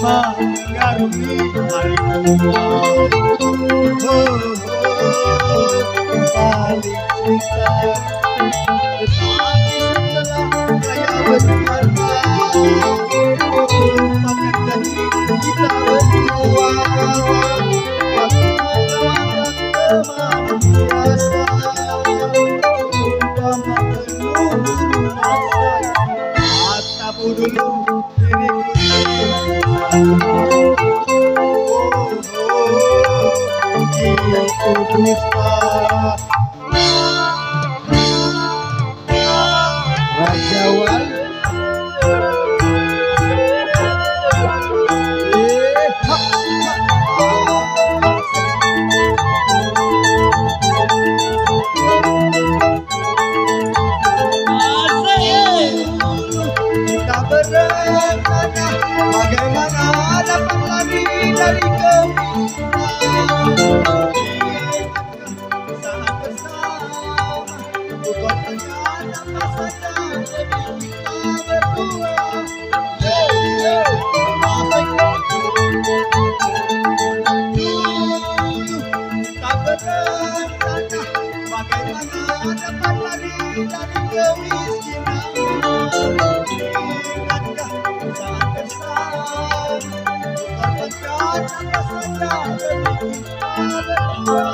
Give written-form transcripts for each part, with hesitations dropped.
bersama mengarungi hari tua. Saling cinta, tetapi setelah saya berharga, makan janji kita berdua. Aku mendoakan teman biasa, umpama penuh masa. Matamu dulu diriku itu dusta. Raja Wali kita berencana bagaimana dapat lari dari kemiskinan. Saat bersama bukan rencana apa saja demi kita berdua. Kita berencana bagaimana dapat lari dari kemiskinan. Ingatkah saat bersama bukan rencana apa saja demi kita berdua.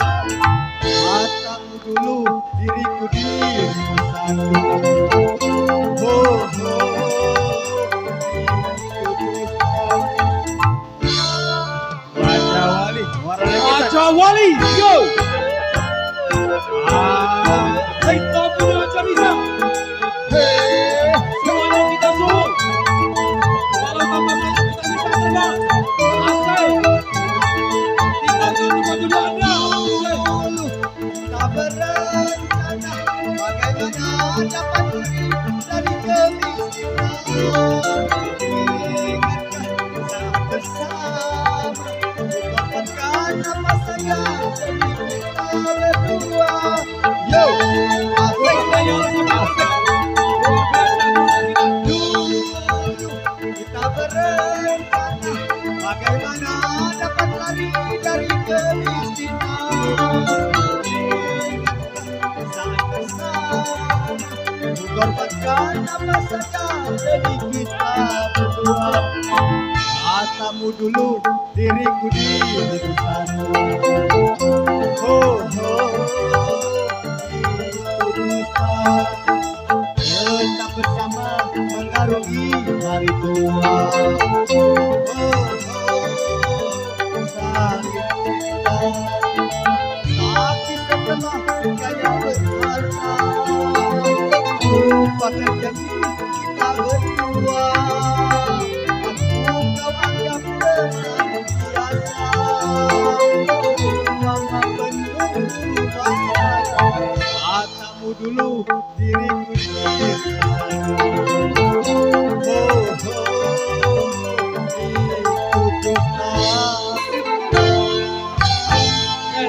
Matamu dulu diriku satu. Raja Wali, Raja Wali, yo. Kita punya cerita. Semuanya kita suruh. Kalau tanpa saya kita bisa terbang. Asal. Tinggal tempat dulu Anda. kita berencana bagaimana dapat lari dari kemiskinan. Ingatkah saat bersama bukan apa saja demi kita berdua. Yo, asik Ayo sama asik. Luar biasa kita. dulu kita berencana bagaimana dapat lari dari kemiskinan. Saat bersama mengorbankan apa saja demi kita berdua. Matamu dulu diriku satu. Itu dusta. Tetap bersama mengarungi hari tua. Saling cinta, tapi setelah kaya berharta, lupakan janji kita berdua. Aku kau anggap teman biasa, umpama penuh bahaya. Matamu dulu diriku satu.